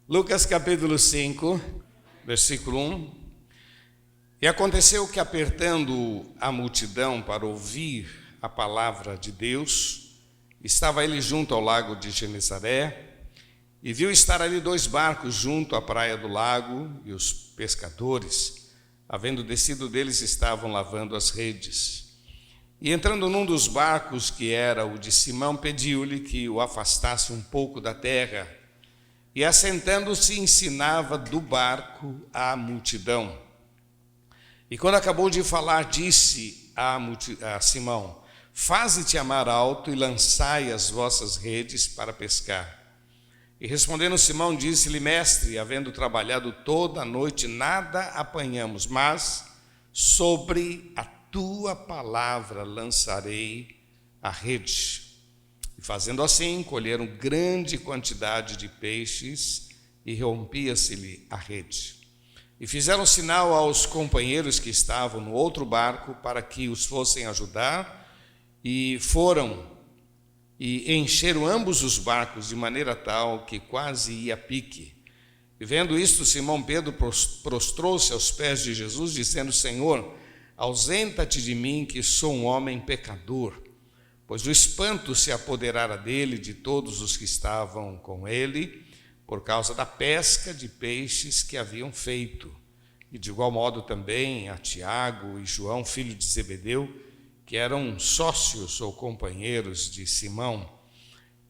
Lucas capítulo 5, versículo 1. E aconteceu que, apertando a multidão para ouvir a palavra de Deus, estava ele junto ao lago de Genesaré, e viu estar ali 2 barcos junto à praia do lago, e os pescadores, havendo descido deles, estavam lavando as redes. E entrando num dos barcos, que era o de Simão, pediu-lhe que o afastasse um pouco da terra, e assentando-se ensinava do barco à multidão. E quando acabou de falar, disse a Simão: faze-te a mar alto e lançai as vossas redes para pescar. E respondendo Simão, disse-lhe: mestre, havendo trabalhado toda a noite, nada apanhamos, mas sobre a tua palavra lançarei a rede. E fazendo assim, colheram grande quantidade de peixes, e rompia-se-lhe a rede. E fizeram sinal aos companheiros que estavam no outro barco, para que os fossem ajudar, e foram e encheram ambos os barcos, de maneira tal que quase ia a pique. E vendo isto, Simão Pedro prostrou-se aos pés de Jesus, dizendo: Senhor, ausenta-te de mim, que sou um homem pecador. Pois o espanto se apoderara dele e de todos os que estavam com ele, por causa da pesca de peixes que haviam feito. E de igual modo também a Tiago e João, filho de Zebedeu, que eram sócios ou companheiros de Simão.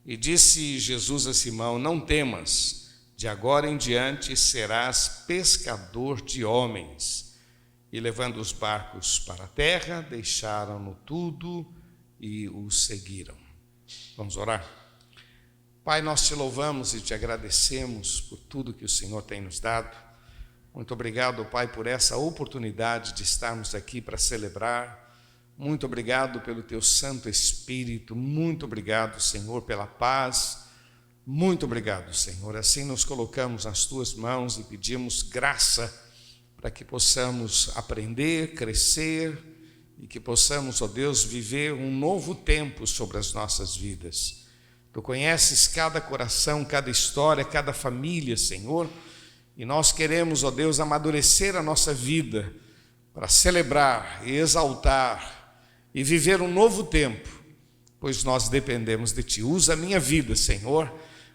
E disse Jesus a Simão: não temas, de agora em diante serás pescador de homens. E levando os barcos para a terra, deixaram-no tudo e o seguiram. Vamos orar? Pai, nós te louvamos e te agradecemos por tudo que o Senhor tem nos dado. Muito obrigado, Pai, por essa oportunidade de estarmos aqui para celebrar. Muito obrigado pelo teu Santo Espírito. Muito obrigado, Senhor, pela paz. Muito obrigado, Senhor. Assim nos colocamos nas tuas mãos e pedimos graça para que possamos aprender, crescer e que possamos, ó Deus, viver um novo tempo sobre as nossas vidas. Tu conheces cada coração, cada história, cada família, Senhor, e nós queremos, ó Deus, amadurecer a nossa vida para celebrar e exaltar e viver um novo tempo, pois nós dependemos de Ti. Usa a minha vida, Senhor,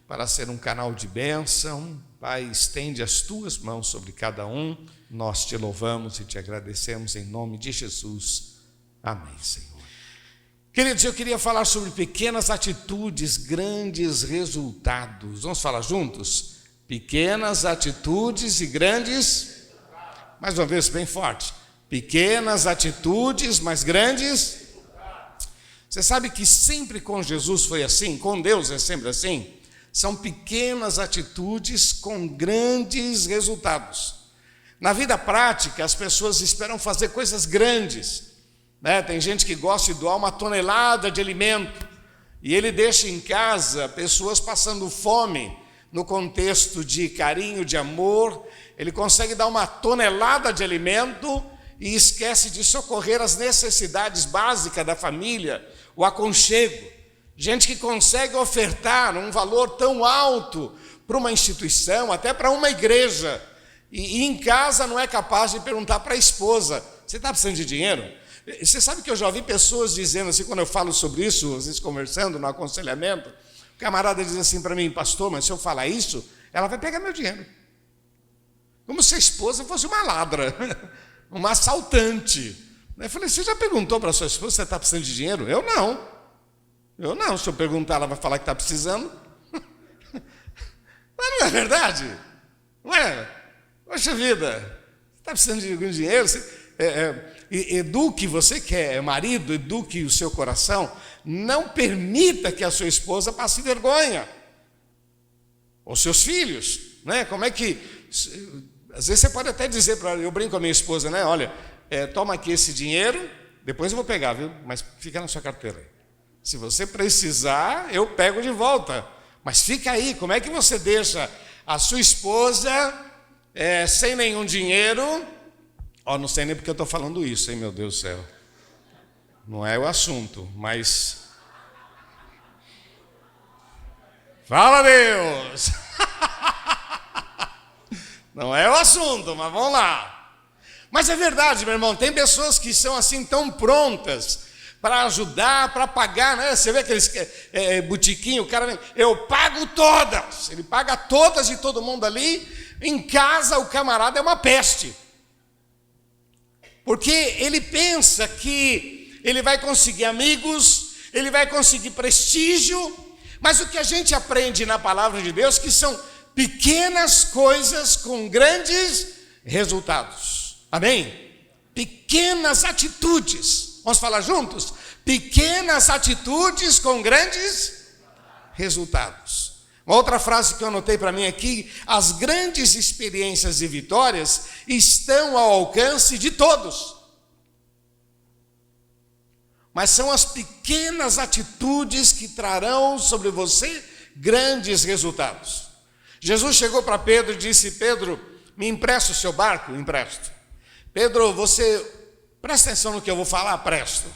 para ser um canal de bênção. Pai, estende as Tuas mãos sobre cada um. Nós Te louvamos e Te agradecemos em nome de Jesus. Amém, Senhor. Queridos, eu queria falar sobre pequenas atitudes, grandes resultados. Vamos falar juntos? Pequenas atitudes e grandes... Mais uma vez, bem forte. Pequenas atitudes, mas grandes... Você sabe que sempre com Jesus foi assim? Com Deus é sempre assim? São pequenas atitudes com grandes resultados. Na vida prática, as pessoas esperam fazer coisas grandes. Tem gente que gosta de doar 1 tonelada de alimento e ele deixa em casa pessoas passando fome. No contexto de carinho, de amor, ele consegue dar 1 tonelada de alimento e esquece de socorrer as necessidades básicas da família, o aconchego. Gente que consegue ofertar um valor tão alto para uma instituição, até para uma igreja, e em casa não é capaz de perguntar para a esposa: você está precisando de dinheiro? Você sabe que eu já ouvi pessoas dizendo assim, quando eu falo sobre isso, às vezes conversando no aconselhamento, o camarada diz assim para mim: pastor, mas se eu falar isso, ela vai pegar meu dinheiro. Como se a esposa fosse uma ladra, uma assaltante. Eu falei: você já perguntou para a sua esposa se você está precisando de dinheiro? Eu não. Se eu perguntar, ela vai falar que está precisando. Mas não é verdade? Não é? Poxa vida, você está precisando de algum dinheiro? Eduque, você que é marido, eduque o seu coração. Não permita que a sua esposa passe vergonha. Ou seus filhos, né? Como é que... Às vezes você pode até dizer para ela, eu brinco com a minha esposa, né? Olha, toma aqui esse dinheiro, depois eu vou pegar, viu? Mas fica na sua carteira aí. Se você precisar, eu pego de volta. Mas fica aí, como é que você deixa a sua esposa sem nenhum dinheiro? Não sei nem porque eu estou falando isso, hein, meu Deus do céu. Não é o assunto, mas... Fala, Deus! Não é o assunto, mas vamos lá. Mas é verdade, meu irmão, tem pessoas que são assim tão prontas para ajudar, para pagar, né? Você vê aqueles botiquinhos, o cara vem, eu pago todas. Ele paga todas de todo mundo ali. Em casa o camarada é uma peste. Porque ele pensa que ele vai conseguir amigos, ele vai conseguir prestígio, mas o que a gente aprende na palavra de Deus que são pequenas coisas com grandes resultados. Amém? Pequenas atitudes. Vamos falar juntos? Pequenas atitudes com grandes resultados. Uma outra frase que eu anotei para mim aqui: as grandes experiências e vitórias estão ao alcance de todos. Mas são as pequenas atitudes que trarão sobre você grandes resultados. Jesus chegou para Pedro e disse: Pedro, me empresta o seu barco? Empresto. Pedro, você presta atenção no que eu vou falar? Presto.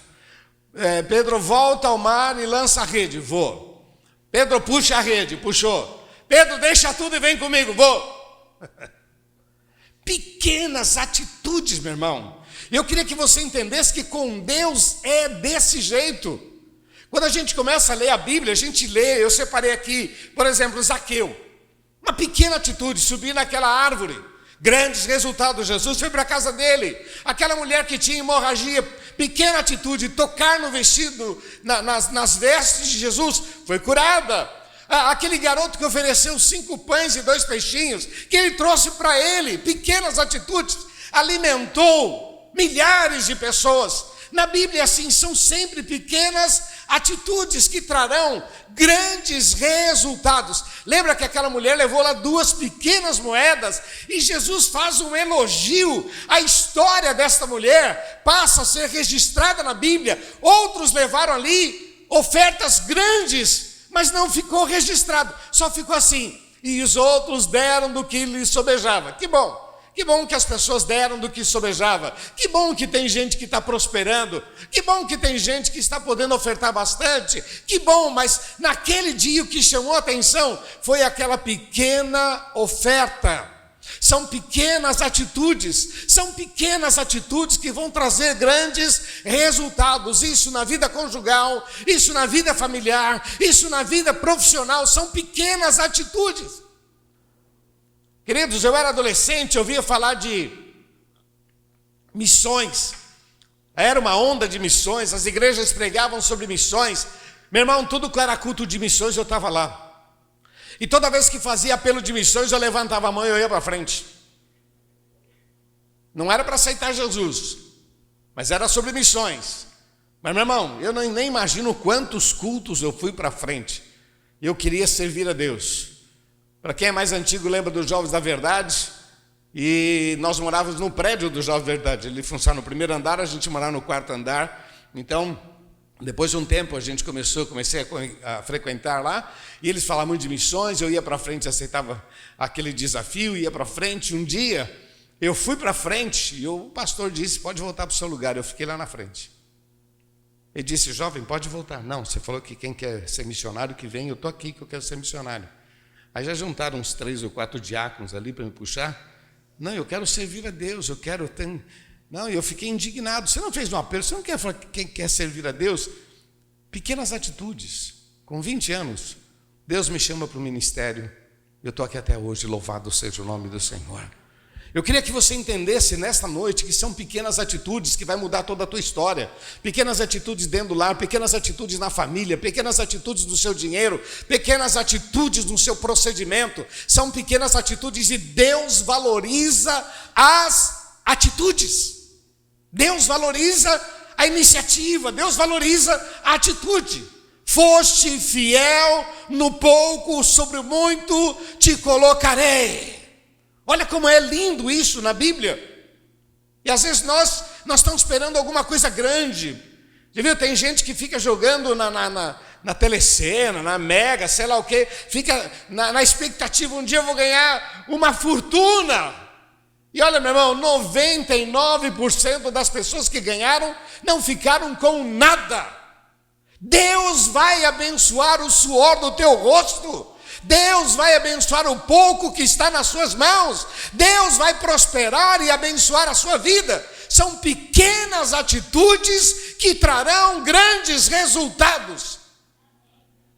Pedro, volta ao mar e lança a rede. Vou. Pedro, puxa a rede. Puxou. Pedro, deixa tudo e vem comigo. Vou. Pequenas atitudes, meu irmão. Eu queria que você entendesse que com Deus é desse jeito. Quando a gente começa a ler a Bíblia, a gente lê, eu separei aqui, por exemplo, Zaqueu. Uma pequena atitude, subir naquela árvore. Grandes resultados. Jesus foi para a casa dele. Aquela mulher que tinha hemorragia, pequena atitude, tocar no vestido, nas vestes de Jesus, foi curada. Aquele garoto que ofereceu 5 pães e 2 peixinhos, que ele trouxe para ele, pequenas atitudes, alimentou milhares de pessoas. Na Bíblia, assim, são sempre pequenas atitudes que trarão grandes resultados. Lembra que aquela mulher levou lá 2 pequenas moedas e Jesus faz um elogio. A história desta mulher passa a ser registrada na Bíblia. Outros levaram ali ofertas grandes, mas não ficou registrado. Só ficou assim: e os outros deram do que lhes sobejava. Que bom. Que bom que as pessoas deram do que sobejava. Que bom que tem gente que está prosperando. Que bom que tem gente que está podendo ofertar bastante. Que bom, mas naquele dia o que chamou a atenção foi aquela pequena oferta. São pequenas atitudes. São pequenas atitudes que vão trazer grandes resultados. Isso na vida conjugal, isso na vida familiar, isso na vida profissional. São pequenas atitudes. Queridos, eu era adolescente, eu ouvia falar de missões. Era uma onda de missões, as igrejas pregavam sobre missões. Meu irmão, tudo que era culto de missões eu estava lá. E toda vez que fazia apelo de missões, eu levantava a mão e eu ia para frente. Não era para aceitar Jesus, mas era sobre missões. Mas, meu irmão, eu nem imagino quantos cultos eu fui para frente. Eu queria servir a Deus. Para quem é mais antigo, lembra dos Jovens da Verdade? E nós morávamos no prédio do Jovens da Verdade. Ele funcionava no 1º andar, a gente morava no 4º andar. Então, depois de um tempo, comecei a frequentar lá. E eles falavam muito de missões, eu ia para frente, aceitava aquele desafio, ia para frente. Um dia, eu fui para frente e o pastor disse: pode voltar para o seu lugar. Eu fiquei lá na frente. Ele disse: jovem, pode voltar. Não, você falou que quem quer ser missionário, que vem, eu estou aqui que eu quero ser missionário. Aí já juntaram uns 3 ou 4 diáconos ali para me puxar. Não, eu quero servir a Deus, eu quero ter... Não, eu fiquei indignado. Você não fez um apelo, você não quer falar que quem quer servir a Deus? Pequenas atitudes. Com 20 anos, Deus me chama para o ministério. Eu estou aqui até hoje, louvado seja o nome do Senhor. Eu queria que você entendesse nesta noite que são pequenas atitudes que vai mudar toda a tua história. Pequenas atitudes dentro do lar, pequenas atitudes na família, pequenas atitudes no seu dinheiro, pequenas atitudes no seu procedimento. São pequenas atitudes e Deus valoriza as atitudes. Deus valoriza a iniciativa, Deus valoriza a atitude. Foste fiel no pouco, sobre o muito te colocarei. Olha como é lindo isso na Bíblia. E às vezes nós estamos esperando alguma coisa grande. Já viu? Tem gente que fica jogando na telecena, na Mega, sei lá o quê. Fica na expectativa, um dia eu vou ganhar uma fortuna. E olha, meu irmão, 99% das pessoas que ganharam não ficaram com nada. Deus vai abençoar o suor do teu rosto. Deus vai abençoar o pouco que está nas suas mãos. Deus vai prosperar e abençoar a sua vida. São pequenas atitudes que trarão grandes resultados.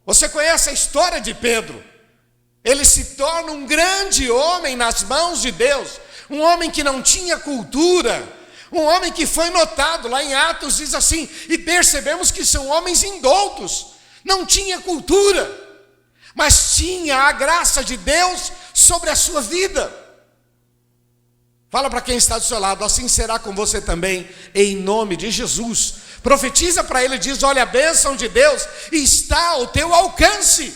Você conhece a história de Pedro? Ele se torna um grande homem nas mãos de Deus. Um homem que não tinha cultura. Um homem que foi notado, lá em Atos diz assim, e percebemos que são homens indoutos, não tinha cultura, mas tinha a graça de Deus sobre a sua vida. Fala para quem está do seu lado, assim será com você também, em nome de Jesus. Profetiza para ele, diz, olha, a bênção de Deus está ao teu alcance.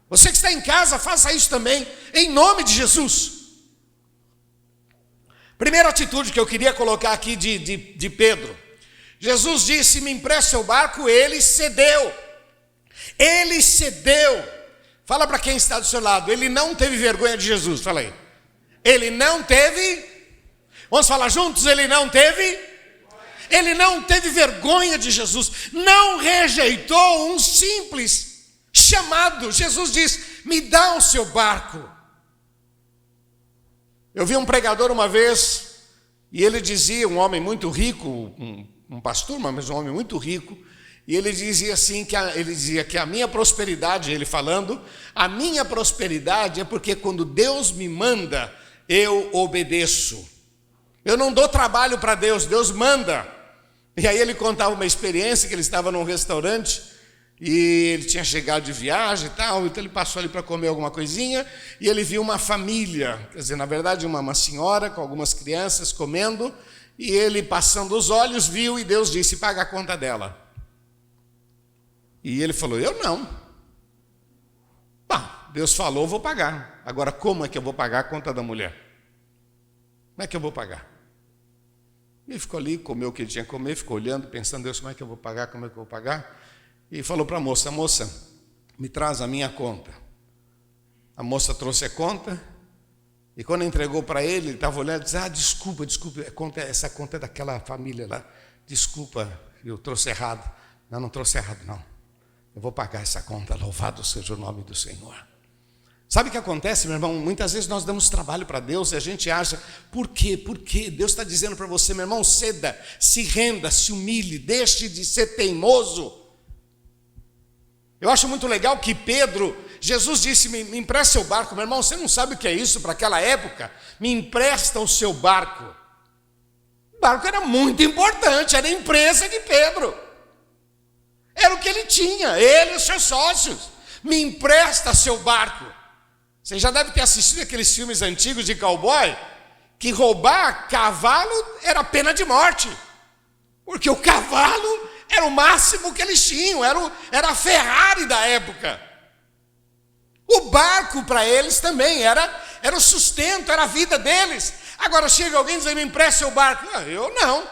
Você que está em casa, faça isso também, em nome de Jesus. Primeira atitude que eu queria colocar aqui de Pedro. Jesus disse, me empreste seu barco, ele cedeu. Ele cedeu. Fala para quem está do seu lado, ele não teve vergonha de Jesus, fala aí. Ele não teve, vamos falar juntos, ele não teve vergonha de Jesus. Não rejeitou um simples chamado. Jesus disse, me dá o seu barco. Eu vi um pregador uma vez, e ele dizia, um homem muito rico, um pastor, mas um homem muito rico, e ele dizia assim, ele dizia que a minha prosperidade, ele falando, a minha prosperidade é porque quando Deus me manda, eu obedeço. Eu não dou trabalho para Deus, Deus manda. E aí ele contava uma experiência, que ele estava num restaurante, e ele tinha chegado de viagem e tal, então ele passou ali para comer alguma coisinha, e ele viu uma família, quer dizer, na verdade uma senhora com algumas crianças comendo, e ele passando os olhos viu, e Deus disse, paga a conta dela. E ele falou, eu não. Deus falou, vou pagar. Agora, como é que eu vou pagar a conta da mulher? Como é que eu vou pagar? Ele ficou ali, comeu o que ele tinha que comer, ficou olhando, pensando, Deus, como é que eu vou pagar, como é que eu vou pagar? E falou para a moça, me traz a minha conta. A moça trouxe a conta, e quando entregou para ele, ele estava olhando e disse, desculpa, essa conta é daquela família lá. Desculpa, eu trouxe errado. Não trouxe errado, não. Eu vou pagar essa conta, louvado seja o nome do Senhor. Sabe o que acontece, meu irmão? Muitas vezes nós damos trabalho para Deus e a gente acha, por quê? Por quê? Deus está dizendo para você, meu irmão, ceda, se renda, se humilhe, deixe de ser teimoso. Eu acho muito legal que Pedro, Jesus disse, me empresta seu barco. Meu irmão, você não sabe o que é isso para aquela época? Me empresta o seu barco. O barco era muito importante, era a empresa de Pedro. Era o que ele tinha, ele e os seus sócios. Me empresta seu barco. Você já deve ter assistido aqueles filmes antigos de cowboy, que roubar cavalo era pena de morte. Porque o cavalo era o máximo que eles tinham, era a Ferrari da época. O barco para eles também era o sustento, era a vida deles. Agora chega alguém e diz, me empresta seu barco. Eu não.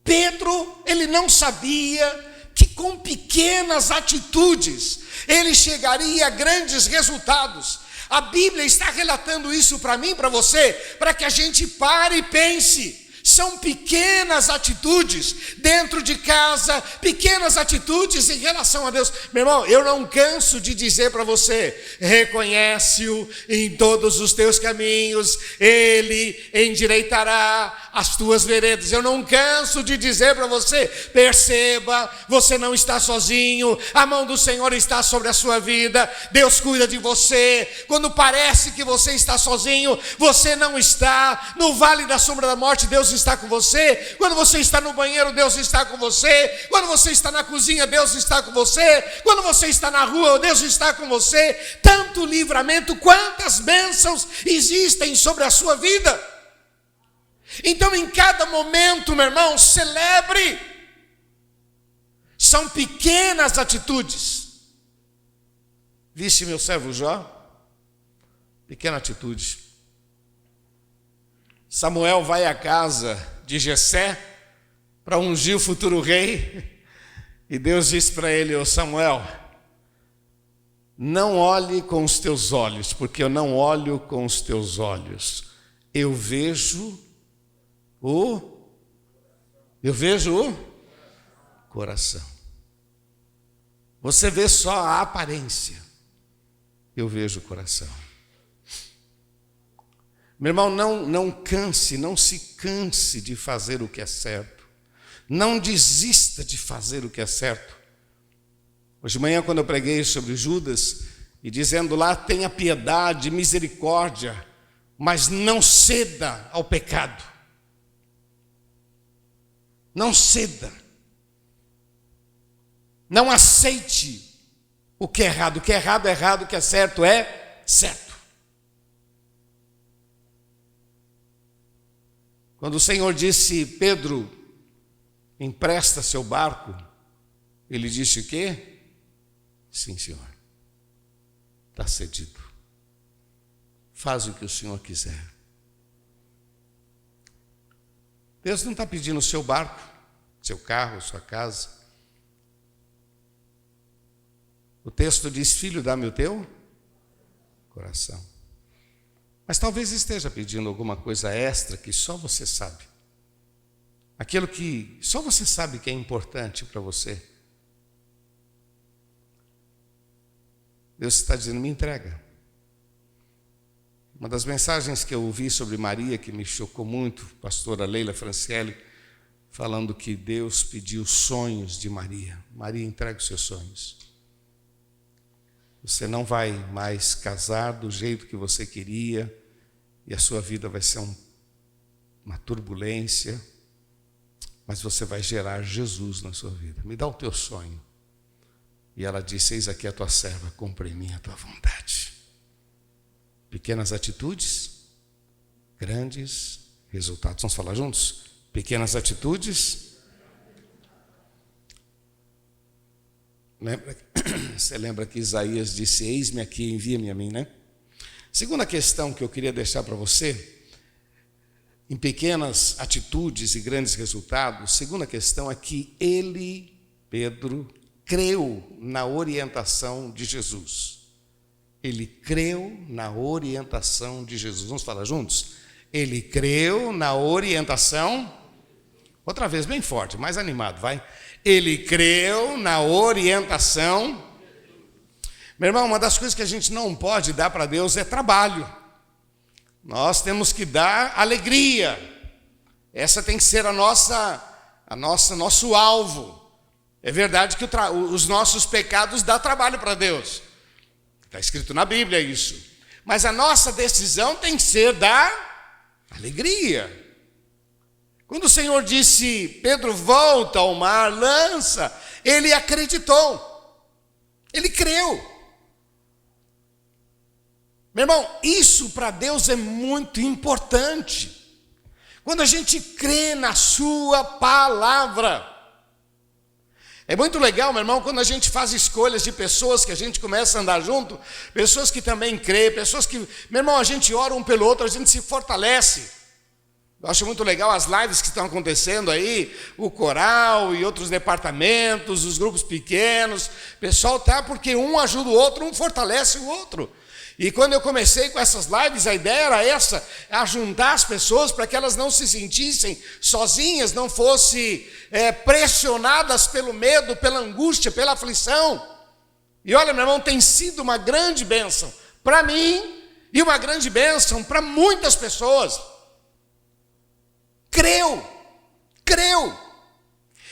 Pedro, ele não sabia que com pequenas atitudes ele chegaria a grandes resultados. A Bíblia está relatando isso para mim, para você, para que a gente pare e pense. São pequenas atitudes dentro de casa, pequenas atitudes em relação a Deus. Meu irmão, eu não canso de dizer para você, reconhece-o em todos os teus caminhos, ele endireitará as tuas veredas. Eu não canso de dizer para você, perceba, você não está sozinho, a mão do Senhor está sobre a sua vida, Deus cuida de você. Quando parece que você está sozinho, você não está. No vale da sombra da morte, Deus está com você. Quando você está no banheiro, Deus está com você. Quando você está na cozinha, Deus está com você. Quando você está na rua, Deus está com você. Tanto livramento, quantas bênçãos existem sobre a sua vida. Então, em cada momento, meu irmão, celebre. São pequenas atitudes. Viste meu servo Jó? Pequena atitude. Samuel vai à casa de Jessé para ungir o futuro rei. E Deus disse para ele, ô Samuel, não olhe com os teus olhos, porque eu não olho com os teus olhos. Eu vejo o coração. Você vê só a aparência. eu vejo o coração. Meu irmão, não se canse de fazer o que é certo. Não desista de fazer o que é certo. Hoje de manhã, quando eu preguei sobre Judas, e dizendo lá, tenha piedade, misericórdia, mas não ceda ao pecado. Não ceda. Não aceite o que é errado. O que é errado é errado, o que é certo é certo. Quando o Senhor disse, Pedro, empresta seu barco, ele disse o quê? Sim, Senhor. Está cedido. Faz o que o Senhor quiser. Deus não está pedindo o seu barco, seu carro, sua casa. O texto diz, filho, dá-me o teu coração. Mas talvez esteja pedindo alguma coisa extra que só você sabe. Aquilo que só você sabe que é importante para você. Deus está dizendo, me entrega. Uma das mensagens que eu ouvi sobre Maria, que me chocou muito, a pastora Leila Franciele, falando que Deus pediu sonhos de Maria. Maria, entrega os seus sonhos. Você não vai mais casar do jeito que você queria, e a sua vida vai ser uma turbulência, mas você vai gerar Jesus na sua vida. Me dá o teu sonho. E ela disse, eis aqui a tua serva, cumpre em mim a tua vontade. Pequenas atitudes, grandes resultados. Vamos falar juntos? Pequenas atitudes. Você lembra que Isaías disse, eis-me aqui, envia-me a mim, né? Segunda questão que eu queria deixar para você, em pequenas atitudes e grandes resultados, segunda questão é que ele, Pedro, creu na orientação de Jesus. Ele creu na orientação de Jesus. Vamos falar juntos? Ele creu na orientação. Outra vez, bem forte, mais animado, vai. Ele creu na orientação. Meu irmão, uma das coisas que a gente não pode dar para Deus é trabalho. Nós temos que dar alegria. Essa tem que ser nosso alvo. É verdade que os nossos pecados dão trabalho para Deus. Está escrito na Bíblia isso. Mas a nossa decisão tem que ser dar alegria. Quando o Senhor disse, Pedro, volta ao mar, lança, ele acreditou. Ele creu. Meu irmão, isso para Deus é muito importante. Quando a gente crê na sua palavra. É muito legal, meu irmão, quando a gente faz escolhas de pessoas que a gente começa a andar junto, pessoas que também crêem, pessoas que, meu irmão, a gente ora um pelo outro, a gente se fortalece. Eu acho muito legal as lives que estão acontecendo aí, o coral e outros departamentos, os grupos pequenos. O pessoal tá porque um ajuda o outro, um fortalece o outro. E quando eu comecei com essas lives, a ideia era essa, ajuntar as pessoas para que elas não se sentissem sozinhas, não fossem pressionadas pelo medo, pela angústia, pela aflição. E olha, meu irmão, tem sido uma grande bênção para mim e uma grande bênção para muitas pessoas. Creu.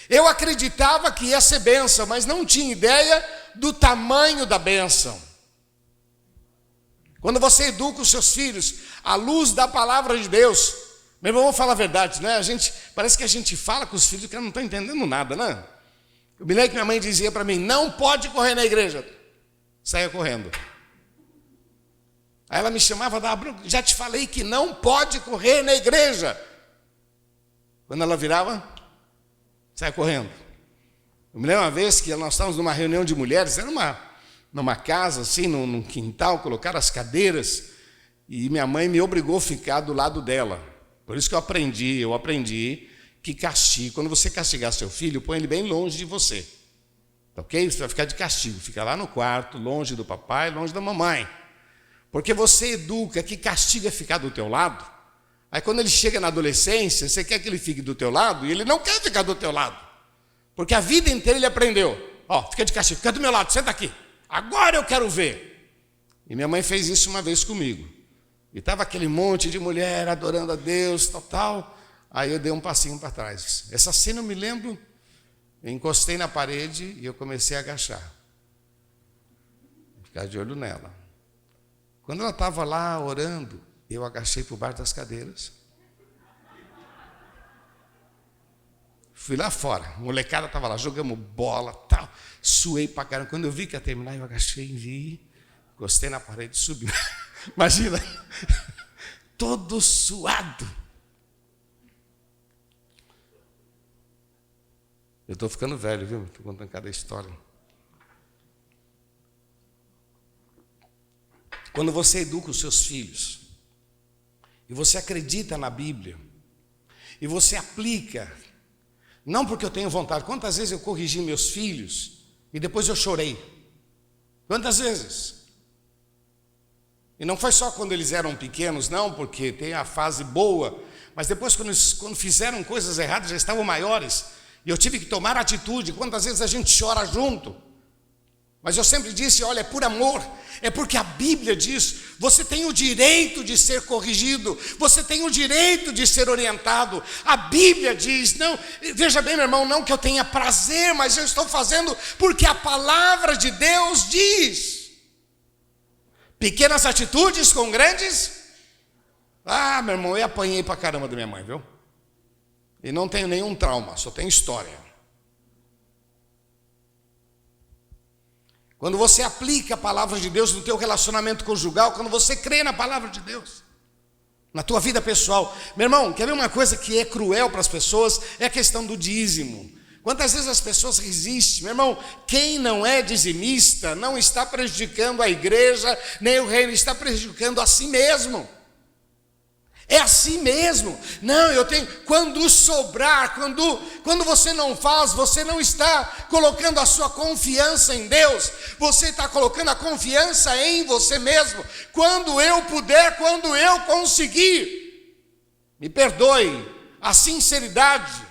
Eu acreditava que ia ser bênção, mas não tinha ideia do tamanho da bênção. Quando você educa os seus filhos à luz da palavra de Deus, meu irmão, vamos falar a verdade, né? Parece que a gente fala com os filhos que não estão entendendo nada, né? Eu me lembro que minha mãe dizia para mim, não pode correr na igreja. Saia correndo. Aí ela me chamava, já te falei que não pode correr na igreja. Quando ela virava, saia correndo. Eu me lembro uma vez que nós estávamos numa reunião de mulheres, era numa casa, assim, num quintal, colocaram as cadeiras, e minha mãe me obrigou a ficar do lado dela. Por isso que eu aprendi que castigo, quando você castigar seu filho, põe ele bem longe de você. Ok? Você vai ficar de castigo, fica lá no quarto, longe do papai, longe da mamãe. Porque você educa que castigo é ficar do teu lado. Aí quando ele chega na adolescência, você quer que ele fique do teu lado, e ele não quer ficar do teu lado. Porque a vida inteira ele aprendeu, fica de castigo, fica do meu lado, senta aqui. Agora eu quero ver. E minha mãe fez isso uma vez comigo. E estava aquele monte de mulher adorando a Deus, tal. Aí eu dei um passinho para trás. Essa cena eu me lembro, eu encostei na parede e eu comecei a agachar. Ficar de olho nela. Quando ela estava lá orando, eu agachei por baixo das cadeiras. Fui lá fora, a molecada estava lá, jogamos bola, tal. Suei pra caramba. Quando eu vi que ia terminar, eu agachei e vi. Encostei na parede e subi. Imagina, todo suado. Eu estou ficando velho, viu? Estou contando cada história. Quando você educa os seus filhos, e você acredita na Bíblia, e você aplica, não porque eu tenho vontade. Quantas vezes eu corrigi meus filhos, e depois eu chorei? Quantas vezes? E não foi só quando eles eram pequenos, não, porque tem a fase boa, mas depois quando fizeram coisas erradas, já estavam maiores, e eu tive que tomar atitude. Quantas vezes a gente chora junto? Mas eu sempre disse, olha, é por amor, é porque a Bíblia diz, você tem o direito de ser corrigido, você tem o direito de ser orientado. A Bíblia diz, não, veja bem, meu irmão, não que eu tenha prazer, mas eu estou fazendo porque a palavra de Deus diz. Pequenas atitudes com grandes. Ah, meu irmão, eu apanhei pra caramba da minha mãe, viu? E não tenho nenhum trauma, só tenho história. Quando você aplica a palavra de Deus no teu relacionamento conjugal, quando você crê na palavra de Deus, na tua vida pessoal. Meu irmão, quer ver uma coisa que é cruel para as pessoas? É a questão do dízimo. Quantas vezes as pessoas resistem? Meu irmão, quem não é dizimista não está prejudicando a igreja, nem o reino, está prejudicando a si mesmo. É assim mesmo. Não, eu tenho. Quando sobrar, quando você não faz, você não está colocando a sua confiança em Deus, você está colocando a confiança em você mesmo. Quando eu puder, quando eu conseguir, me perdoe a sinceridade,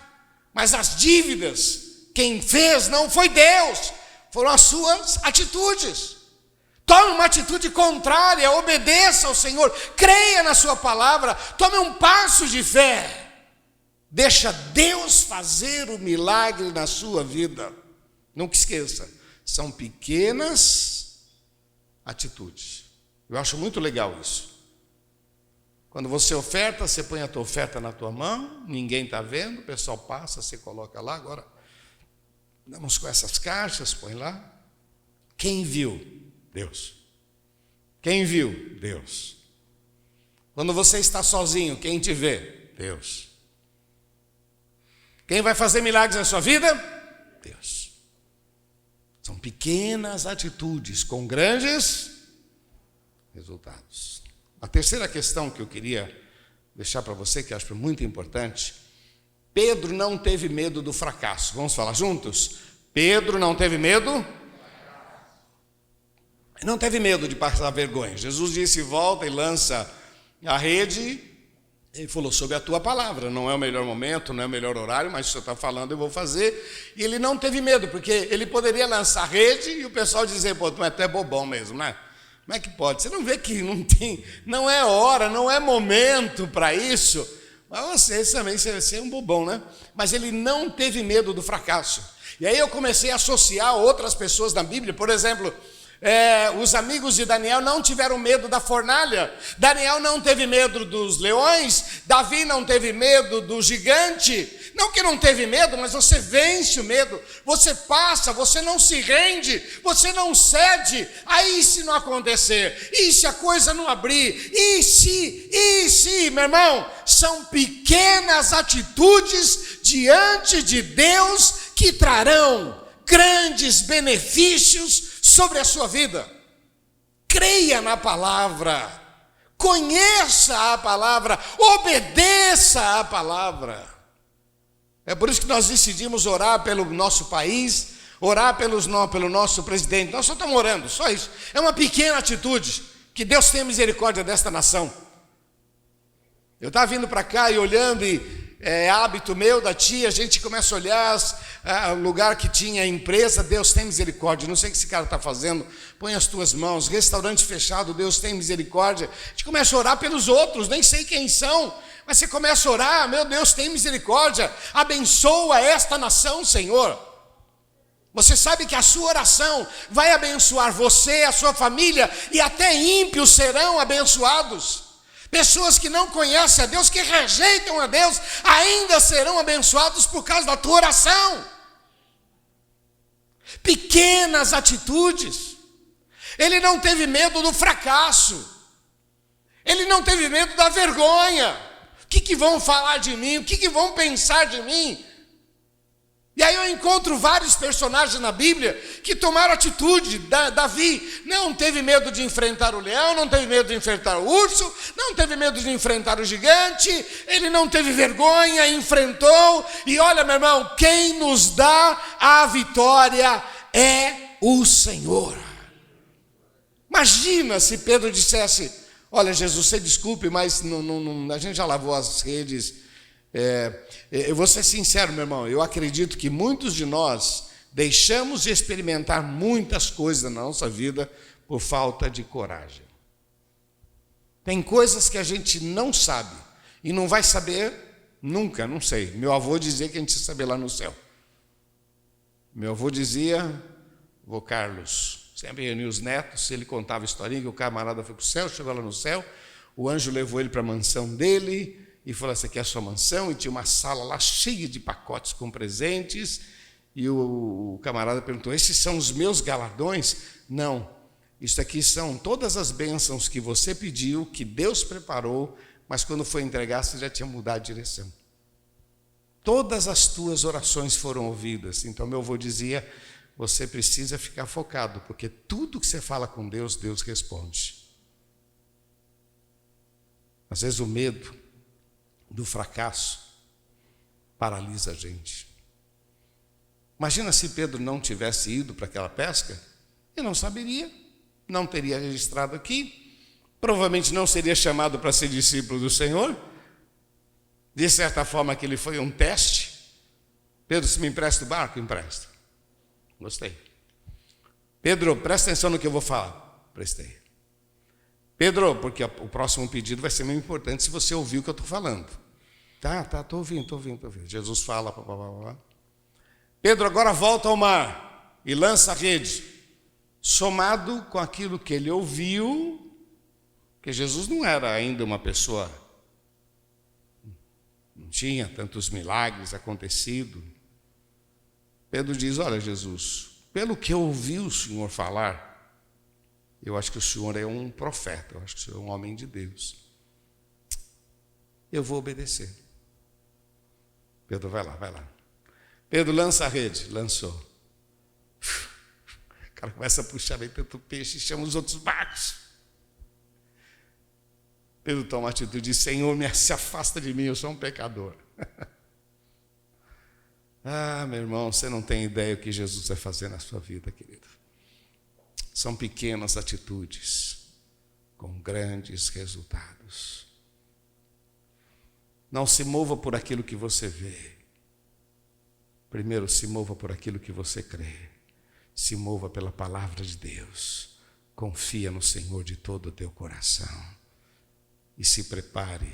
mas as dívidas, quem fez não foi Deus, foram as suas atitudes. Tome uma atitude contrária, obedeça ao Senhor, creia na sua palavra, tome um passo de fé. Deixa Deus fazer o milagre na sua vida. Nunca esqueça, são pequenas atitudes. Eu acho muito legal isso. Quando você oferta, você põe a tua oferta na tua mão, ninguém está vendo, o pessoal passa, você coloca lá. Agora, vamos com essas caixas, põe lá. Quem viu? Deus. Quem viu? Deus. Quando você está sozinho, quem te vê? Deus. Quem vai fazer milagres na sua vida? Deus. São pequenas atitudes com grandes resultados. A terceira questão que eu queria deixar para você, que eu acho muito importante: Pedro não teve medo do fracasso. Vamos falar juntos? Pedro não teve medo? Não teve medo de passar vergonha. Jesus disse, volta e lança a rede. Ele falou, sobre a tua palavra, não é o melhor momento, não é o melhor horário, mas se você está falando, eu vou fazer. E ele não teve medo, porque ele poderia lançar a rede e o pessoal dizer, pô, tu é bobão mesmo, né? Como é que pode? Você não vê que não é hora, não é momento para isso. Mas você também, você é um bobão, né? Mas ele não teve medo do fracasso. E aí eu comecei a associar outras pessoas na Bíblia, por exemplo, os amigos de Daniel não tiveram medo da fornalha. Daniel não teve medo dos leões. Davi não teve medo do gigante. Não que não teve medo, mas você vence o medo. Você passa, você não se rende, você não cede. Aí se não acontecer, e se a coisa não abrir, e se, meu irmão, são pequenas atitudes diante de Deus que trarão grandes benefícios sobre a sua vida. Creia na palavra, conheça a palavra, obedeça a palavra. É por isso que nós decidimos orar pelo nosso país, orar pelo nosso presidente. Nós só estamos orando, só isso. É uma pequena atitude. Que Deus tenha misericórdia desta nação. Eu estava vindo para cá e olhando, e é hábito meu, da tia, a gente começa a olhar o lugar que tinha empresa, Deus tem misericórdia, não sei o que esse cara está fazendo, põe as tuas mãos, restaurante fechado, Deus tem misericórdia. A gente começa a orar pelos outros, nem sei quem são, mas você começa a orar, meu Deus, tem misericórdia, abençoa esta nação, Senhor. Você sabe que a sua oração vai abençoar você, a sua família, e até ímpios serão abençoados. Pessoas que não conhecem a Deus, que rejeitam a Deus, ainda serão abençoados por causa da tua oração. Pequenas atitudes. Ele não teve medo do fracasso. Ele não teve medo da vergonha. O que vão falar de mim? O que vão pensar de mim? E aí eu encontro vários personagens na Bíblia que tomaram atitude. Davi não teve medo de enfrentar o leão, não teve medo de enfrentar o urso, não teve medo de enfrentar o gigante, ele não teve vergonha, enfrentou. E olha, meu irmão, quem nos dá a vitória é o Senhor. Imagina se Pedro dissesse: olha, Jesus, você desculpe, mas a gente já lavou as redes. Eu vou ser sincero, meu irmão, eu acredito que muitos de nós deixamos de experimentar muitas coisas na nossa vida por falta de coragem. Tem coisas que a gente não sabe e não vai saber nunca, não sei. Meu avô dizia que a gente ia saber lá no céu. Meu avô dizia, vô Carlos, sempre reunia os netos, ele contava a historinha que o camarada foi para o céu, chegou lá no céu, o anjo levou ele para a mansão dele e falou: essa aqui é a sua mansão, e tinha uma sala lá cheia de pacotes com presentes, e o camarada perguntou: esses são os meus galardões? Não, isso aqui são todas as bênçãos que você pediu, que Deus preparou, mas quando foi entregar você já tinha mudado de direção. Todas as tuas orações foram ouvidas. Então meu avô dizia: você precisa ficar focado, porque tudo que você fala com Deus, Deus responde. Às vezes o medo do fracasso paralisa a gente. Imagina se Pedro não tivesse ido para aquela pesca, ele não saberia, não teria registrado aqui, provavelmente não seria chamado para ser discípulo do Senhor. De certa forma, aquele foi um teste. Pedro, se me empresta o barco, empresta. Gostei. Pedro, presta atenção no que eu vou falar. Prestei. Pedro, porque o próximo pedido vai ser muito importante se você ouvir o que eu estou falando. Tá, estou ouvindo. Jesus fala, Pedro, agora volta ao mar e lança a rede. Somado com aquilo que ele ouviu, que Jesus não era ainda uma pessoa, não tinha tantos milagres acontecido. Pedro diz: olha, Jesus, pelo que eu ouvi o Senhor falar, eu acho que o Senhor é um profeta, eu acho que o Senhor é um homem de Deus. Eu vou obedecer. Pedro, vai lá. Pedro, lança a rede. Lançou. O cara começa a puxar bem tanto peixe e chama os outros barcos. Pedro toma uma atitude e diz: Senhor, se afasta de mim, eu sou um pecador. Ah, meu irmão, você não tem ideia o que Jesus vai fazer na sua vida, querido. São pequenas atitudes com grandes resultados. Não se mova por aquilo que você vê. Primeiro, se mova por aquilo que você crê. Se mova pela palavra de Deus. Confia no Senhor de todo o teu coração. E se prepare.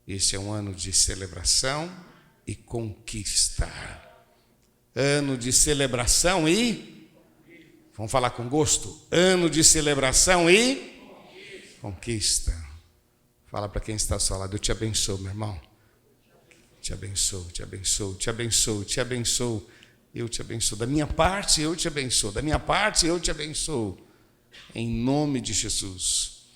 Este é um ano de celebração e conquista. Ano de celebração e... Vamos falar com gosto? Ano de celebração e conquista. Fala para quem está ao seu lado: eu te abençoo, meu irmão. Te abençoo. Eu te abençoo. Da minha parte, eu te abençoo. Em nome de Jesus.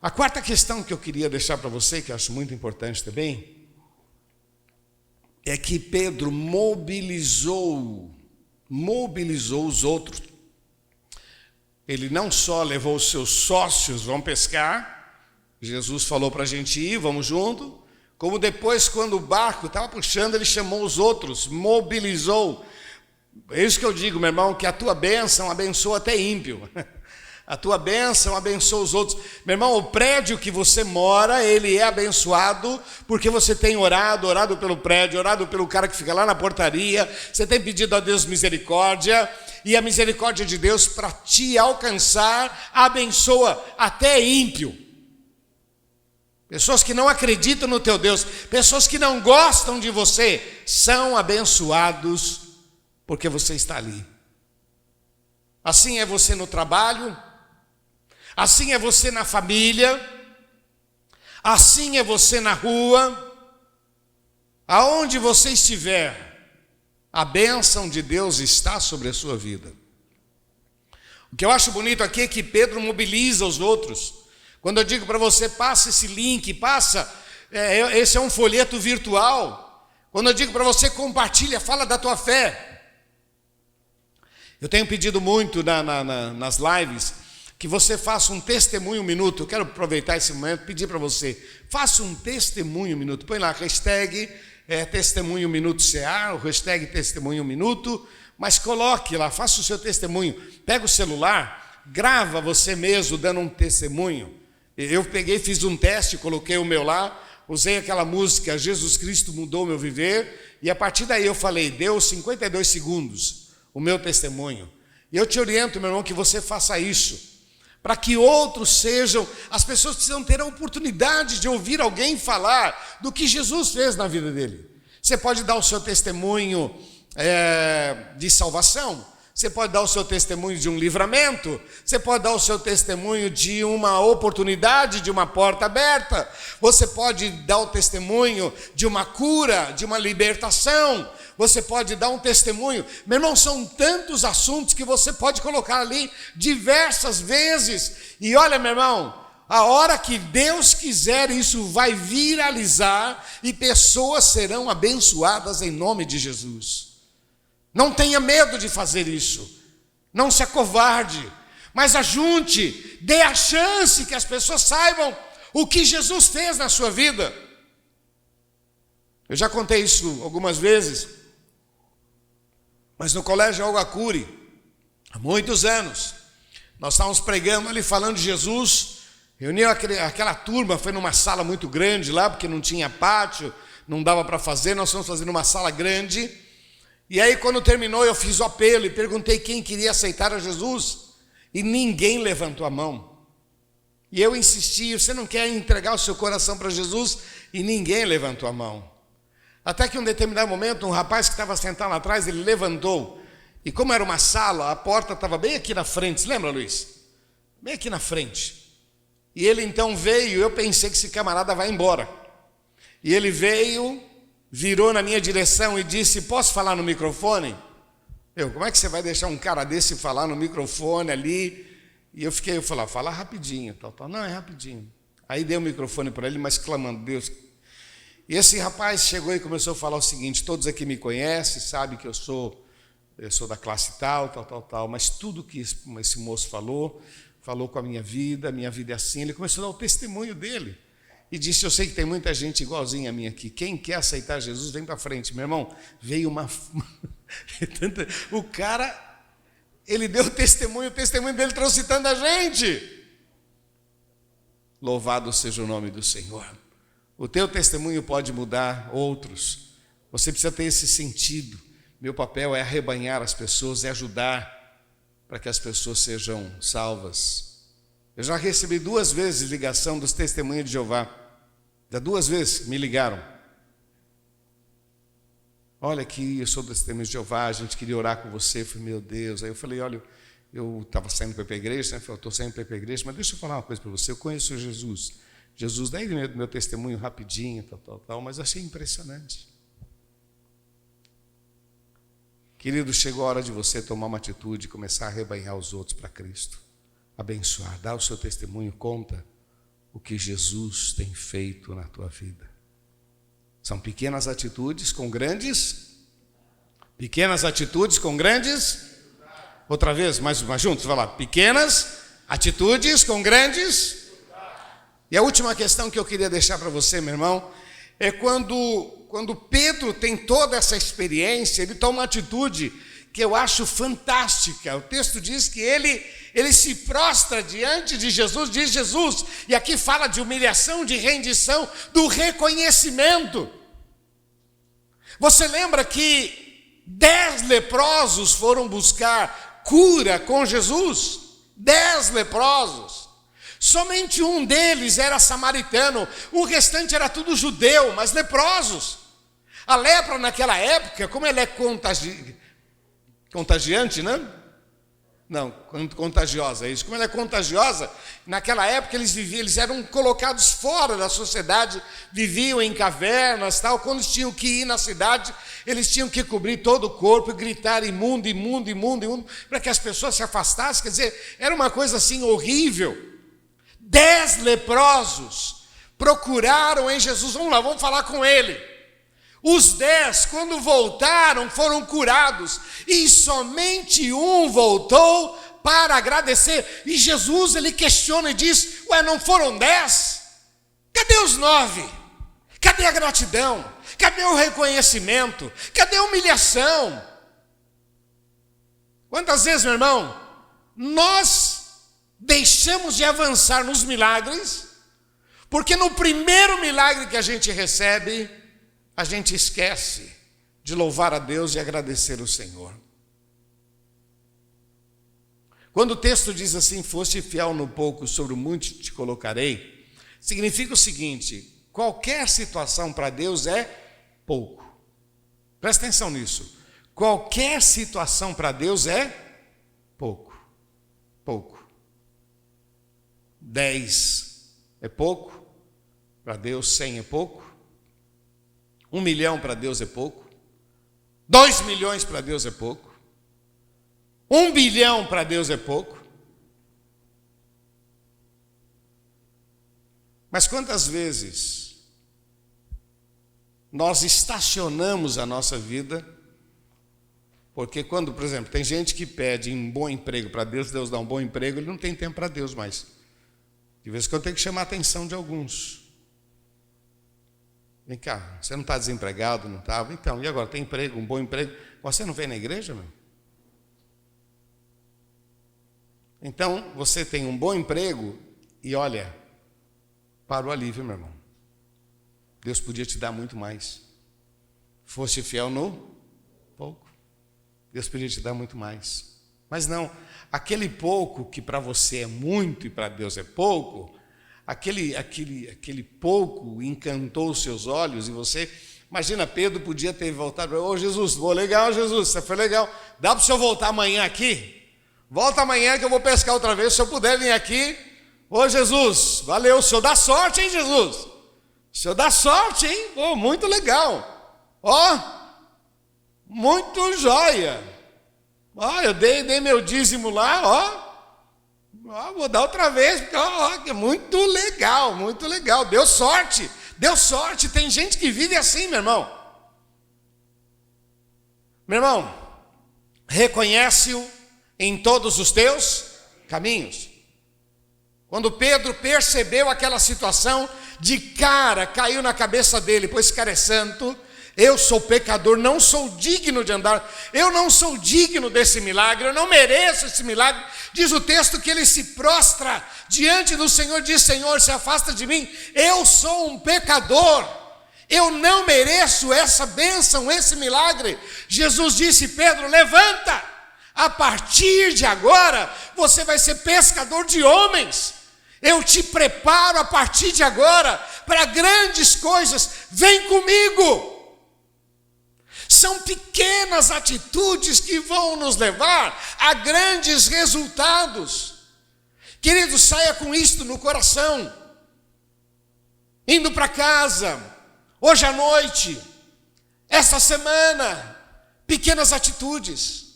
A quarta questão que eu queria deixar para você, que eu acho muito importante também, é que Pedro mobilizou os outros. Ele não só levou os seus sócios, vão pescar, Jesus falou para a gente ir, vamos junto, como depois, quando o barco estava puxando, ele chamou os outros, mobilizou. É isso que eu digo, meu irmão, que a tua bênção abençoa até ímpio. A tua bênção abençoa os outros. Meu irmão, o prédio que você mora, ele é abençoado porque você tem orado pelo prédio, orado pelo cara que fica lá na portaria, você tem pedido a Deus misericórdia, e a misericórdia de Deus para te alcançar abençoa até ímpio. Pessoas que não acreditam no teu Deus, pessoas que não gostam de você, são abençoados porque você está ali. Assim é você no trabalho, assim é você na família, assim é você na rua, aonde você estiver, a bênção de Deus está sobre a sua vida. O que eu acho bonito aqui é que Pedro mobiliza os outros. Quando eu digo para você, passa esse link, esse é um folheto virtual. Quando eu digo para você, compartilha, fala da tua fé. Eu tenho pedido muito nas lives que você faça um testemunho 1 minuto. Eu quero aproveitar esse momento e pedir para você, faça um testemunho 1 minuto. Põe lá, hashtag testemunho 1 minuto CA, o hashtag testemunho 1 minuto, mas coloque lá, faça o seu testemunho. Pega o celular, grava você mesmo dando um testemunho. Eu peguei, fiz um teste, coloquei o meu lá, usei aquela música, Jesus Cristo mudou o meu viver, e a partir daí eu falei, deu 52 segundos o meu testemunho. E eu te oriento, meu irmão, que você faça isso, para que outros sejam, as pessoas precisam ter a oportunidade de ouvir alguém falar do que Jesus fez na vida dele. Você pode dar o seu testemunho de salvação, você pode dar o seu testemunho de um livramento, você pode dar o seu testemunho de uma oportunidade, de uma porta aberta, você pode dar o testemunho de uma cura, de uma libertação, você pode dar um testemunho. Meu irmão, são tantos assuntos que você pode colocar ali diversas vezes. E olha, meu irmão, a hora que Deus quiser, isso vai viralizar e pessoas serão abençoadas em nome de Jesus. Não tenha medo de fazer isso, não se acovarde, mas ajunte, dê a chance que as pessoas saibam o que Jesus fez na sua vida. Eu já contei isso algumas vezes, mas no colégio Algacuri, há muitos anos, nós estávamos pregando ali, falando de Jesus, reuniu aquela turma, foi numa sala muito grande lá, porque não tinha pátio, não dava para fazer, nós fomos fazer numa sala grande. E aí quando terminou eu fiz o apelo e perguntei quem queria aceitar a Jesus, e ninguém levantou a mão. E eu insisti, você não quer entregar o seu coração para Jesus? E ninguém levantou a mão. Até que em um determinado momento, um rapaz que estava sentado lá atrás, ele levantou, e como era uma sala, a porta estava bem aqui na frente, você lembra, Luiz? Bem aqui na frente. E ele então veio, eu pensei que esse camarada vai embora. E ele veio, virou na minha direção e disse, posso falar no microfone? Como é que você vai deixar um cara desse falar no microfone ali? E eu falei, fala rapidinho, tal. Não, é rapidinho. Aí dei o microfone para ele, mas clamando, Deus. E esse rapaz chegou e começou a falar o seguinte, todos aqui me conhecem, sabem que eu sou da classe tal, mas tudo que esse moço falou com a minha vida é assim. Ele começou a dar o testemunho dele. E disse, eu sei que tem muita gente igualzinha a mim aqui. Quem quer aceitar Jesus, vem para frente. Meu irmão, veio o cara, ele deu o testemunho dele trouxe tanta gente. Louvado seja o nome do Senhor. O teu testemunho pode mudar outros. Você precisa ter esse sentido. Meu papel é arrebanhar as pessoas, é ajudar para que as pessoas sejam salvas. Eu já recebi 2 vezes ligação dos testemunhos de Jeová. Já 2 vezes me ligaram. Olha aqui, eu sou do testemunho de Jeová, a gente queria orar com você. Eu falei, meu Deus. Aí eu falei, olha, eu estava saindo para ir para a igreja, né? Eu estou saindo para ir para a igreja, mas deixa eu falar uma coisa para você. Eu conheço Jesus. Jesus, daí meu testemunho rapidinho, tal, mas achei impressionante. Querido, chegou a hora de você tomar uma atitude e começar a arrebanhar os outros para Cristo. Abençoar, dar o seu testemunho, conta o que Jesus tem feito na tua vida. São pequenas atitudes com grandes. Outra vez, mais juntos, vai lá. Pequenas atitudes com grandes. E a última questão que eu queria deixar para você, meu irmão, é quando Pedro tem toda essa experiência, ele toma uma atitude que eu acho fantástica. O texto diz que ele se prostra diante de Jesus, diz Jesus, e aqui fala de humilhação, de rendição, do reconhecimento. Você lembra que 10 leprosos foram buscar cura com Jesus? 10 leprosos. Somente um deles era samaritano, o restante era tudo judeu, mas leprosos. A lepra naquela época, como ela é contagiante, né? Não, contagiosa, é isso. Como ela é contagiosa, naquela época eles eram colocados fora da sociedade, viviam em cavernas, tal. Quando eles tinham que ir na cidade, eles tinham que cobrir todo o corpo e gritar imundo, imundo, imundo, imundo, para que as pessoas se afastassem. Quer dizer, era uma coisa assim horrível. 10 leprosos procuraram em Jesus. Vamos lá, vamos falar com ele. Os 10, quando voltaram, foram curados, e somente um voltou para agradecer. E Jesus, ele questiona e diz: ué, não foram 10? Cadê os 9? Cadê a gratidão? Cadê o reconhecimento? Cadê a humilhação? Quantas vezes, meu irmão, nós deixamos de avançar nos milagres, porque no primeiro milagre que a gente recebe, a gente esquece de louvar a Deus e agradecer o Senhor. Quando o texto diz assim: foste fiel no pouco, sobre o muito te colocarei, significa o seguinte: qualquer situação para Deus é pouco. Presta atenção nisso. Qualquer situação para Deus é pouco. Pouco. 10 é pouco, para Deus 100 é pouco. 1 milhão para Deus é pouco. 2 milhões para Deus é pouco. 1 bilhão para Deus é pouco. Mas quantas vezes nós estacionamos a nossa vida? Porque quando, por exemplo, tem gente que pede um bom emprego para Deus, Deus dá um bom emprego, ele não tem tempo para Deus mais. De vez em quando tem que chamar a atenção de alguns. Vem cá, você não está desempregado, não estava? Então, e agora? Tem emprego, um bom emprego? Você não vem na igreja, meu? Então, você tem um bom emprego e olha, parou ali, viu, meu irmão? Deus podia te dar muito mais. Foste fiel no pouco. Deus podia te dar muito mais. Mas não, aquele pouco que para você é muito e para Deus é pouco, aquele pouco encantou os seus olhos e você... Imagina, Pedro podia ter voltado: ô Jesus, vou legal, Jesus, você foi legal. Dá para o senhor voltar amanhã aqui? Volta amanhã que eu vou pescar outra vez, se eu puder vir aqui. Ô Jesus, valeu, o senhor dá sorte, hein, Jesus? O senhor dá sorte, hein? Pô, muito legal. Ó, muito joia. Ó, eu dei meu dízimo lá, ó. Vou dar outra vez, porque é muito legal, muito legal. Deu sorte, deu sorte. Tem gente que vive assim, meu irmão. Meu irmão, reconhece-o em todos os teus caminhos. Quando Pedro percebeu aquela situação, de cara caiu na cabeça dele: pois esse cara é santo, eu sou pecador, não sou digno de andar, eu não sou digno desse milagre, eu não mereço esse milagre. Diz o texto que ele se prostra diante do Senhor, diz: Senhor, se afasta de mim, eu sou um pecador, eu não mereço essa bênção, esse milagre. Jesus disse: Pedro, levanta, a partir de agora você vai ser pescador de homens. Eu te preparo a partir de agora para grandes coisas, vem comigo. São pequenas atitudes que vão nos levar a grandes resultados. Querido, saia com isto no coração. Indo para casa, hoje à noite, esta semana, pequenas atitudes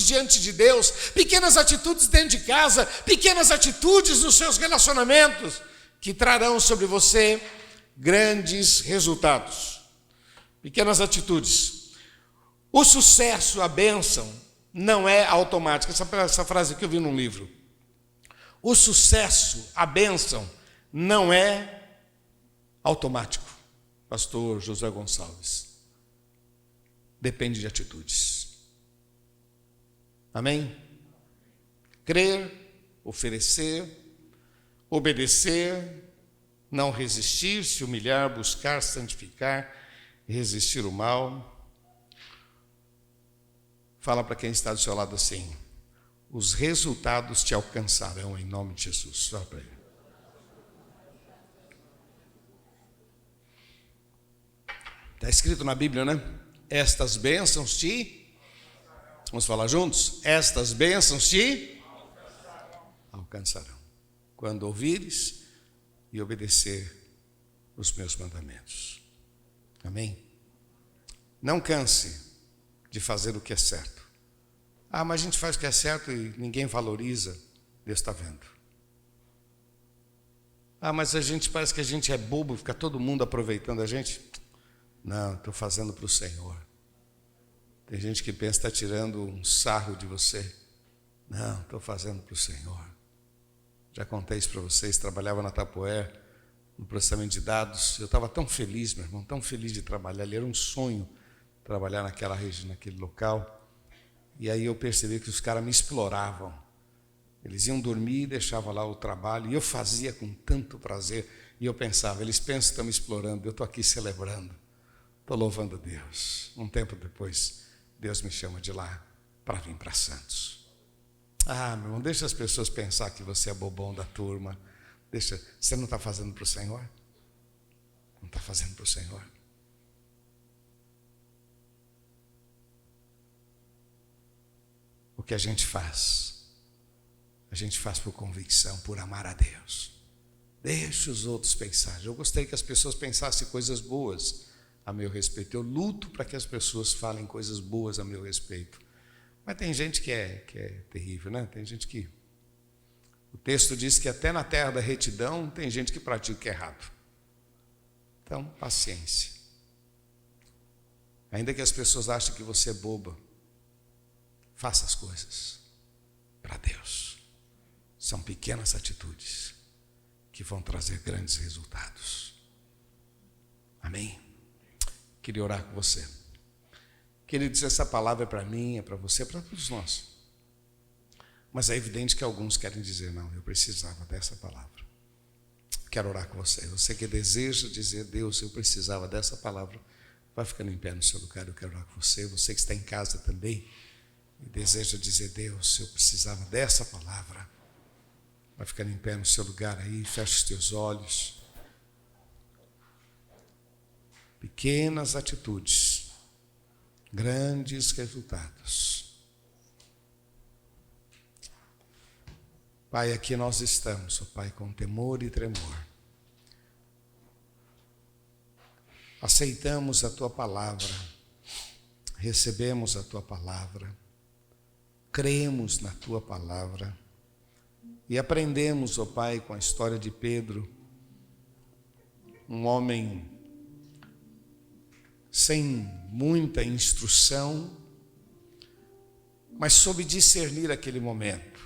diante de Deus, pequenas atitudes dentro de casa, pequenas atitudes nos seus relacionamentos, que trarão sobre você grandes resultados. Pequenas atitudes. O sucesso, a bênção, não é automática. Essa frase aqui eu vi num livro. O sucesso, a bênção, não é automático. Pastor José Gonçalves. Depende de atitudes. Amém? Crer, oferecer, obedecer, não resistir, se humilhar, buscar, santificar, resistir o mal. Fala para quem está do seu lado assim: os resultados te alcançarão em nome de Jesus. Fala para ele. Está escrito na Bíblia, né? Estas bênçãos te... Vamos falar juntos? Estas bênçãos te alcançarão quando ouvires e obedecer os meus mandamentos. Amém? Não canse de fazer o que é certo. Mas a gente faz o que é certo e ninguém valoriza. Deus está vendo. Mas a gente parece que a gente é bobo, fica todo mundo aproveitando a gente. Não, estou fazendo para o Senhor. Tem gente que pensa que está tirando um sarro de você. Não, estou fazendo para o Senhor. Já contei isso para vocês, trabalhava na Tapoé, no processamento de dados. Eu estava tão feliz, meu irmão, tão feliz de trabalhar ali. Era um sonho trabalhar naquela região, naquele local. E aí eu percebi que os caras me exploravam. Eles iam dormir e deixavam lá o trabalho. E eu fazia com tanto prazer. E eu pensava, eles pensam que estão me explorando, eu estou aqui celebrando. Estou louvando a Deus. Um tempo depois, Deus me chama de lá para vir para Santos. Meu irmão, deixa as pessoas pensar que você é bobão da turma. Você não está fazendo para o Senhor? Não está fazendo para o Senhor? O que a gente faz por convicção, por amar a Deus. Deixa os outros pensarem. Eu gostei que as pessoas pensassem coisas boas a meu respeito. Eu luto para que as pessoas falem coisas boas a meu respeito. Mas tem gente que é terrível, né? Tem gente que... O texto diz que até na terra da retidão tem gente que pratica o que é errado. Então, paciência. Ainda que as pessoas achem que você é boba, faça as coisas para Deus. São pequenas atitudes que vão trazer grandes resultados. Amém? Queria orar com você. Queridos, essa palavra é para mim, é para você, é para todos nós. Mas é evidente que alguns querem dizer, não, eu precisava dessa palavra. Quero orar com você. Você que deseja dizer, Deus, eu precisava dessa palavra, vai ficando em pé no seu lugar, eu quero orar com você. Você que está em casa também e deseja dizer, Deus, eu precisava dessa palavra, vai ficando em pé no seu lugar aí, fecha os teus olhos. Pequenas atitudes, grandes resultados. Pai, aqui nós estamos, ó Pai, com temor e tremor. Aceitamos a Tua palavra, recebemos a Tua palavra, cremos na Tua palavra e aprendemos, ó Pai, com a história de Pedro, um homem sem muita instrução, mas soube discernir aquele momento,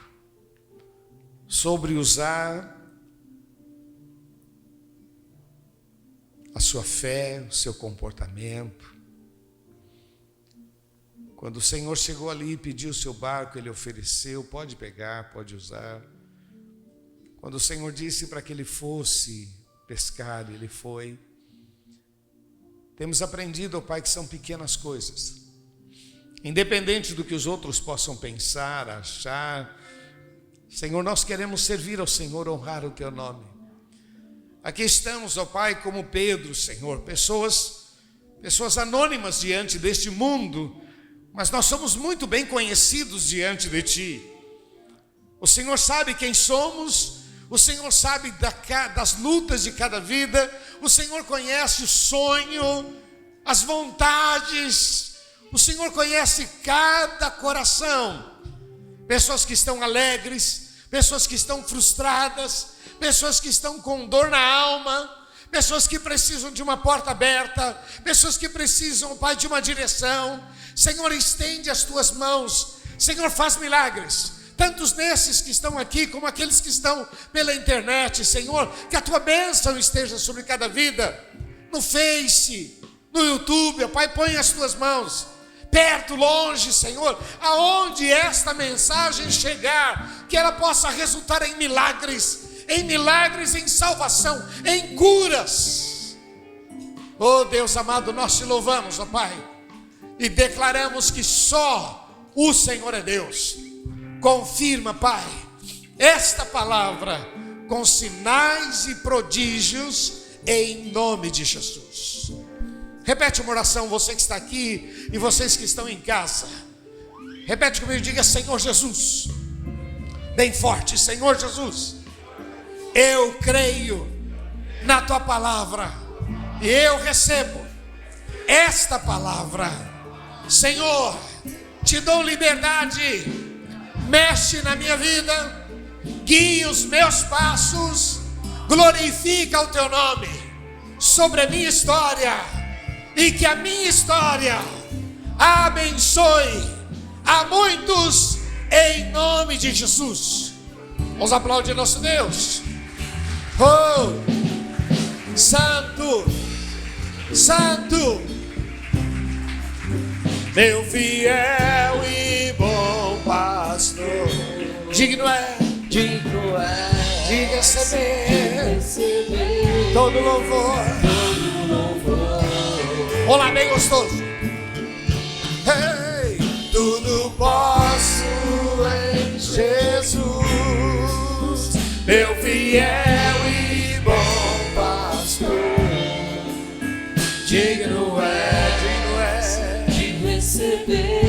soube usar a sua fé, o seu comportamento. Quando o Senhor chegou ali e pediu o seu barco, ele ofereceu, pode pegar, pode usar. Quando o Senhor disse para que ele fosse pescar, ele foi. Temos aprendido, ó Pai, que são pequenas coisas. Independente do que os outros possam pensar, achar, Senhor, nós queremos servir ao Senhor, honrar o Teu nome. Aqui estamos, ó Pai, como Pedro, Senhor, pessoas anônimas diante deste mundo, mas nós somos muito bem conhecidos diante de Ti. O Senhor sabe quem somos, o Senhor sabe das lutas de cada vida, o Senhor conhece o sonho, as vontades, o Senhor conhece cada coração. Pessoas que estão alegres, pessoas que estão frustradas, pessoas que estão com dor na alma, pessoas que precisam de uma porta aberta, pessoas que precisam, Pai, de uma direção. Senhor, estende as Tuas mãos, Senhor, faz milagres. Tantos nesses que estão aqui, como aqueles que estão pela internet, Senhor, que a Tua bênção esteja sobre cada vida, no Face, no YouTube, ó Pai, põe as Tuas mãos, perto, longe, Senhor, aonde esta mensagem chegar, que ela possa resultar em milagres, em salvação, em curas. Oh Deus amado, nós te louvamos, ó Pai, e declaramos que só o Senhor é Deus. Confirma, Pai, esta palavra com sinais e prodígios em nome de Jesus. Repete uma oração, você que está aqui e vocês que estão em casa. Repete comigo, diga: Senhor Jesus. Bem forte: Senhor Jesus, eu creio na tua palavra e eu recebo esta palavra. Senhor, te dou liberdade, mexe na minha vida, guia os meus passos, glorifica o teu nome sobre a minha história, e que a minha história abençoe a muitos, em nome de Jesus. Vamos aplaudir nosso Deus. Oh, Santo, Santo, meu fiel e bom pastor, digno é de receber todo louvor. Olá, bem gostoso. Hey, tudo posso em Jesus, meu fiel e bom pastor. Digno é de receber